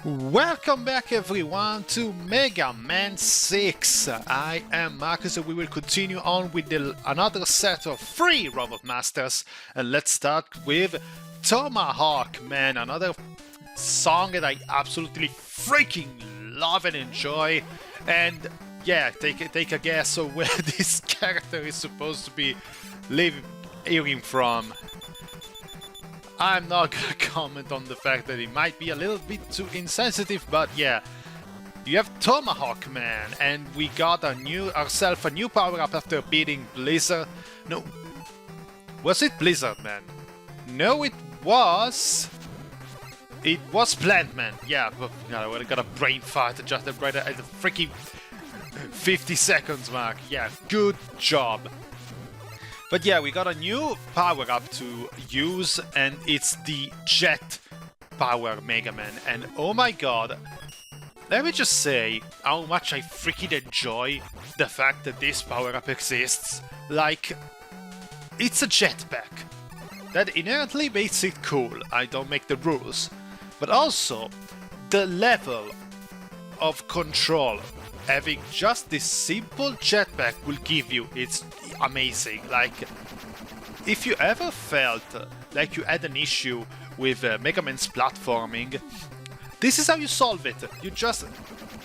Welcome back everyone to Mega Man 6. I am Marcus and we will continue on with another set of 3 Robot Masters. And let's start with Tomahawk, man. Another song that I absolutely freaking love and enjoy. And yeah, take a guess of where this character is supposed to be hearing from. I'm not gonna comment on the fact that it might be a little bit too insensitive, but yeah. You have Tomahawk, man, and we got ourselves a new power-up after beating Blizzard. No, was it Blizzard, man? No, it was Plant Man. Yeah, I got a brain fart just right at the freaking 50 seconds mark. Yeah, good job. But yeah, we got a new power-up to use, and it's the Jet Power Megaman. And oh my god, let me just say how much I freaking enjoy the fact that this power-up exists. Like, it's a jetpack. That inherently makes it cool. I don't make the rules. But also, the level of control having just this simple jetpack will give you, it's amazing. Like, if you ever felt like you had an issue with Mega Man's platforming, this is how you solve it. You just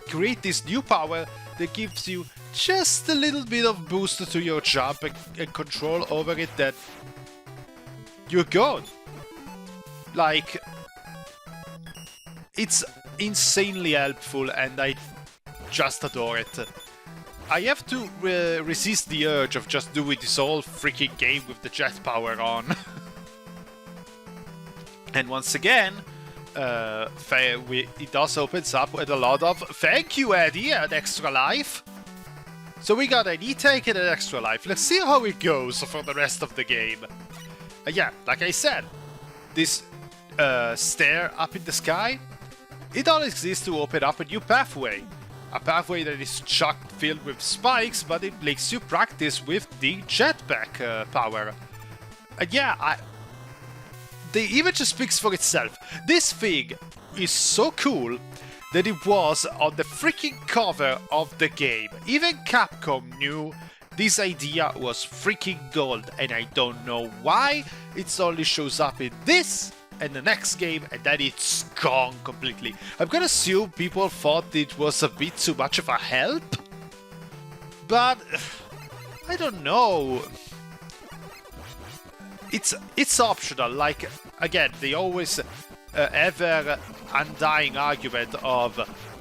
create this new power that gives you just a little bit of boost to your jump and control over it, that you're good. Like, it's insanely helpful and I just adore it. I have to resist the urge of just doing this whole freaking game with the jet power on. And once again, it also opens up with a lot of thank you, Eddie, an extra life. So we got an E-Tank and an extra life. Let's see how it goes for the rest of the game. Yeah, like I said, this stair up in the sky, it all exists to open up a new pathway. A pathway that is chock-filled with spikes, but it makes you practice with the jetpack power. And yeah, the image speaks for itself. This thing is so cool that it was on the freaking cover of the game. Even Capcom knew this idea was freaking gold, and I don't know why it only shows up in this and the next game, and then it's gone completely. I'm gonna assume people thought it was a bit too much of a help, but I don't know. It's optional. Like, again, they always ever undying argument of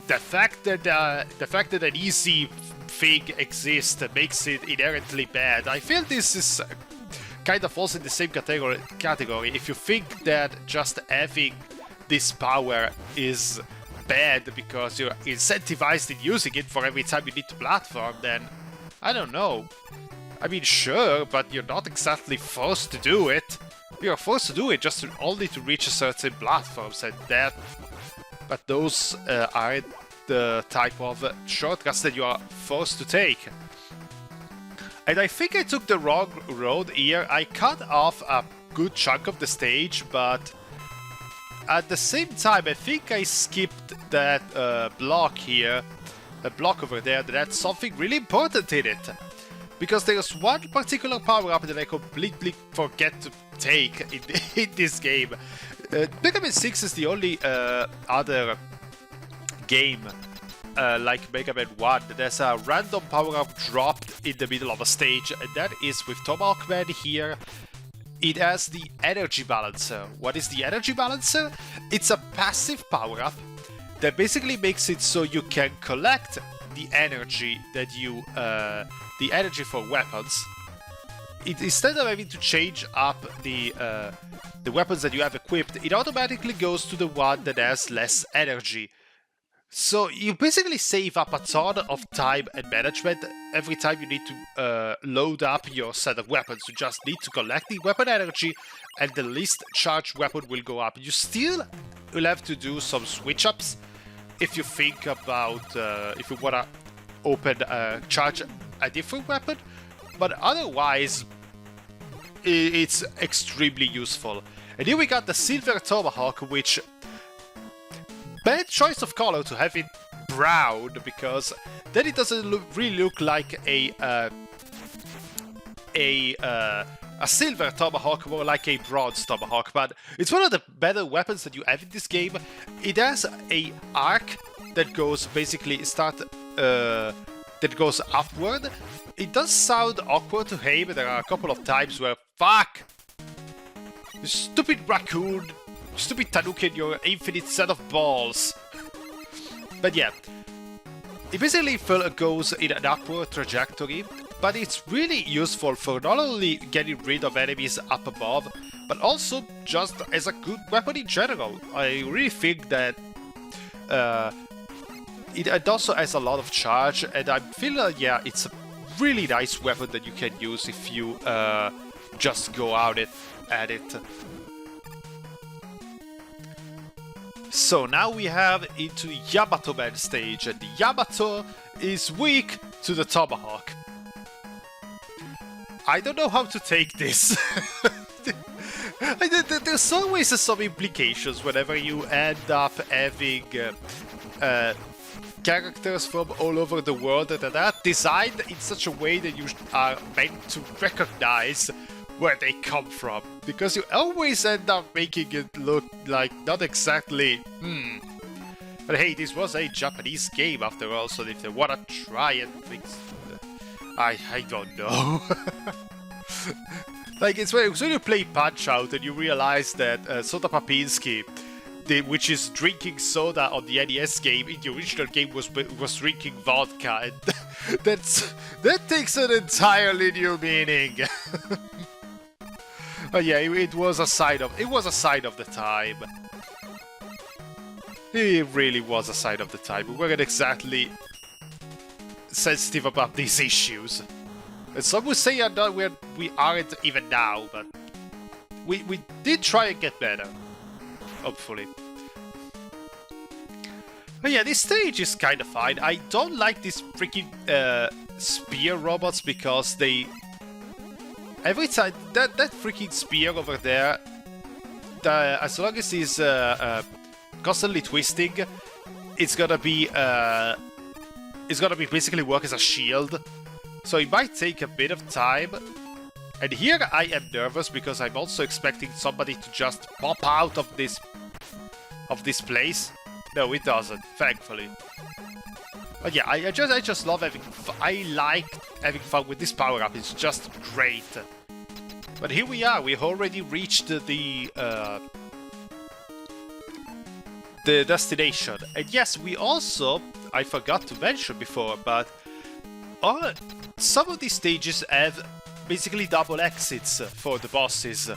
the fact that an easy thing exists makes it inherently bad. I feel this is kind of falls in the same category. If you think that just having this power is bad because you're incentivized in using it for every time you need to platform, then I don't know. I mean, sure, but you're not exactly forced to do it. You're forced to do it just only to reach a certain platforms, and that. But those aren't the type of shortcuts that you are forced to take. And I think I took the wrong road here. I cut off a good chunk of the stage, but at the same time I think I skipped that block here, a block over there that had something really important in it. Because there's one particular power-up that I completely forget to take in this game. Mega Man 6 is the only other game like Mega Man 1, there's a random power-up dropped in the middle of a stage, and that is with Tomahawk Man here. It has the Energy Balancer. What is the Energy Balancer? It's a passive power-up that basically makes it so you can collect the energy that you, the energy for weapons. Instead of having to change up the weapons that you have equipped, it automatically goes to the one that has less energy. So you basically save up a ton of time and management every time you need to load up your set of weapons. You just need to collect the weapon energy and the least charged weapon will go up. You still will have to do some switch ups if you think about if you want to charge a different weapon, but otherwise it's extremely useful. And here we got the Silver Tomahawk, which bad choice of color to have it brown, because then it doesn't really look like a silver Tomahawk, more like a bronze Tomahawk. But it's one of the better weapons that you have in this game. It has a arc that goes basically that goes upward. It does sound awkward to aim. There are a couple of times where, fuck! You stupid raccoon! Stupid tanuki and your infinite set of balls! But yeah, it basically goes in an upward trajectory, but it's really useful for not only getting rid of enemies up above, but also just as a good weapon in general. I really think that it also has a lot of charge, and I feel yeah, it's a really nice weapon that you can use if you just go out at it. So now we have into Yamato Man stage, and the Yamato is weak to the Tomahawk. I don't know how to take this. There's always some implications whenever you end up having characters from all over the world that are designed in such a way that you are meant to recognize where they come from, because you always end up making it look like not exactly But hey, this was a Japanese game after all, so if they wanna try and fix, I don't know. Like, it's when you play Punch-Out and you realize that Soda Papinski, which is drinking soda on the NES game, in the original game was drinking vodka, and that takes an entirely new meaning. But yeah, it was a sign of the time. It really was a sign of the time. We weren't exactly sensitive about these issues. And some would say we aren't even now, but we did try and get better. Hopefully. But yeah, this stage is kind of fine. I don't like these freaking spear robots, because they... Every time that freaking spear over there, as long as he's constantly twisting, it's gonna be basically work as a shield. So it might take a bit of time. And here I am nervous because I'm also expecting somebody to just pop out of this place. No, it doesn't, thankfully. But yeah, I just love having fun. I like having fun with this power-up. It's just great. But here we are. We've already reached the destination. And yes, we also, I forgot to mention before, but some of these stages have basically double exits for the bosses.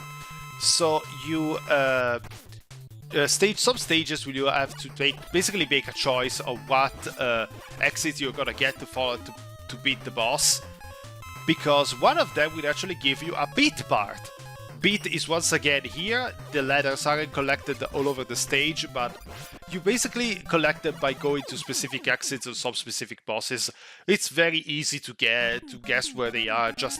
So you some stages where you have to basically make a choice of what exit you're gonna get to follow to beat the boss, because one of them will actually give you a beat part. Beat is once again here. The letters aren't collected all over the stage, but you basically collect them by going to specific exits on some specific bosses. It's very easy to guess where they are. Just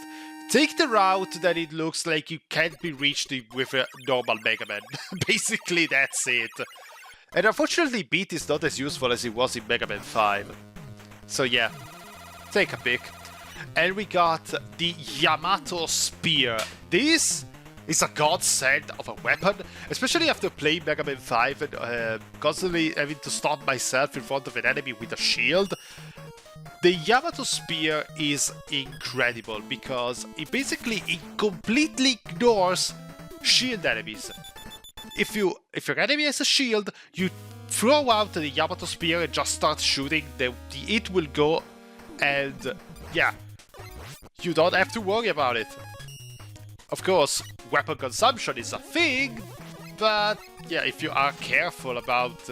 take the route that it looks like you can't be reached with a normal Megaman. Basically, that's it. And unfortunately, Beat is not as useful as it was in Mega Man 5. So yeah, take a pick. And we got the Yamato Spear. This is a godsend of a weapon, especially after playing Mega Man 5 and constantly having to stop myself in front of an enemy with a shield. The Yamato Spear is incredible because it completely ignores shield enemies. If your enemy has a shield, you throw out the Yamato Spear and just start shooting, it will go, and yeah, you don't have to worry about it. Of course, weapon consumption is a thing, but yeah, if you are careful about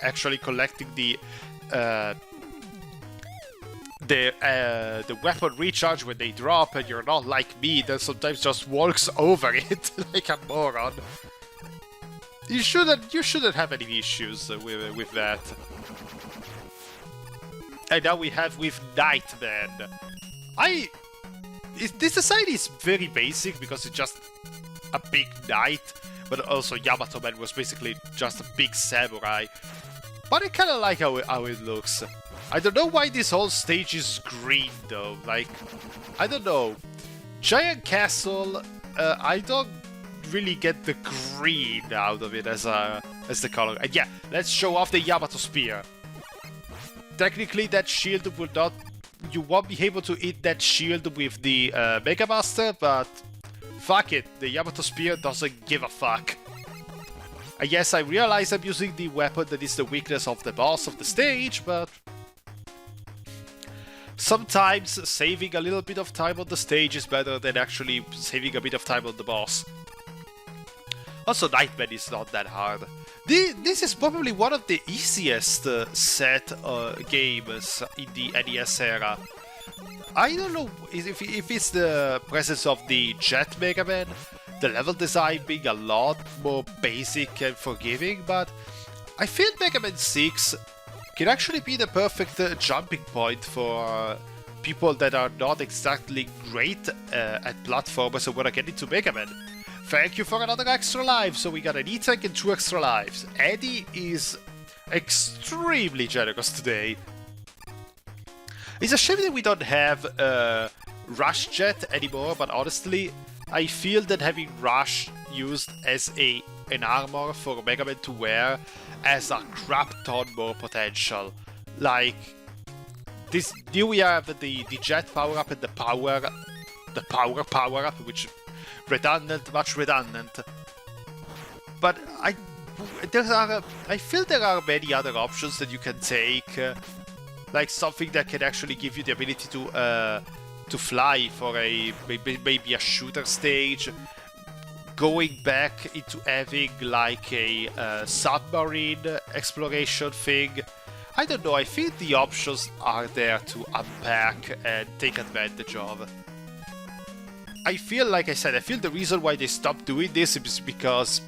actually collecting the weapon recharge when they drop, and you're not like me that sometimes just walks over it like a moron, you shouldn't have any issues with that. And now we have with Nightman. This design is very basic because it's just a big knight, but also Yamato Man was basically just a big samurai. But I kind of like how it looks. I don't know why this whole stage is green though. Like, I don't know. Giant Castle, I don't really get the green out of it as the color. And yeah, let's show off the Yamato Spear. Technically, that shield will not... You won't be able to hit that shield with the Mega Master, but fuck it, the Yamato Spear doesn't give a fuck. Yes, I realize I'm using the weapon that is the weakness of the boss of the stage, but... Sometimes saving a little bit of time on the stage is better than actually saving a bit of time on the boss. Also, Nightman is not that hard. This is probably one of the easiest set games in the NES era. I don't know if it's the presence of the Jet Megaman, the level design being a lot more basic and forgiving, but I feel Mega Man 6 can actually be the perfect jumping point for people that are not exactly great at platformers who want to get into Mega Man. Thank you for another extra life, so we got an E-Tank and 2 extra lives. Eddie is extremely generous today. It's a shame that we don't have Rush Jet anymore, but honestly, I feel that having Rush used as an armor for Mega Man to wear has a crap ton more potential. Like, this here we have the Jet power-up and the power power-up, which redundant, much redundant. But I feel there are many other options that you can take, like something that can actually give you the ability to fly for maybe a shooter stage, going back into having like a submarine exploration thing. I don't know, I think the options are there to unpack and take advantage of. I feel, like I said, I feel the reason why they stopped doing this is because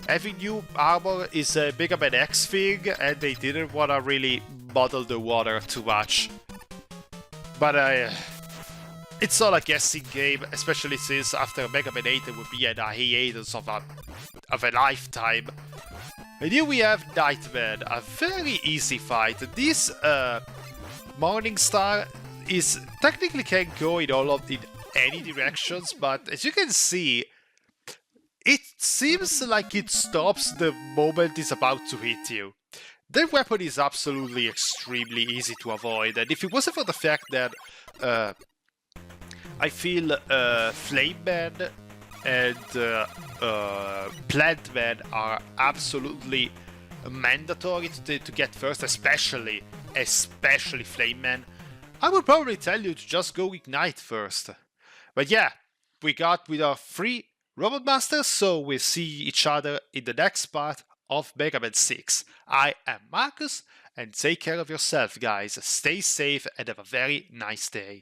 having new armor is a Mega Man X thing, and they didn't want to really muddle the water too much. But it's all a guessing game, especially since after Mega Man 8 there would be a hiatus of a lifetime. And here we have Nightman, a very easy fight. This Morning Star is technically can go in any directions, but as you can see, it seems like it stops the moment it's about to hit you. That weapon is absolutely extremely easy to avoid, and if it wasn't for the fact that I feel Flame Man and Plant Man are absolutely mandatory to get first, especially Flame Man, I would probably tell you to just go Ignite first. But yeah, we got with our 3 Robot Masters, so we'll see each other in the next part of Mega Man 6. I am Marcus, and take care of yourself, guys. Stay safe and have a very nice day.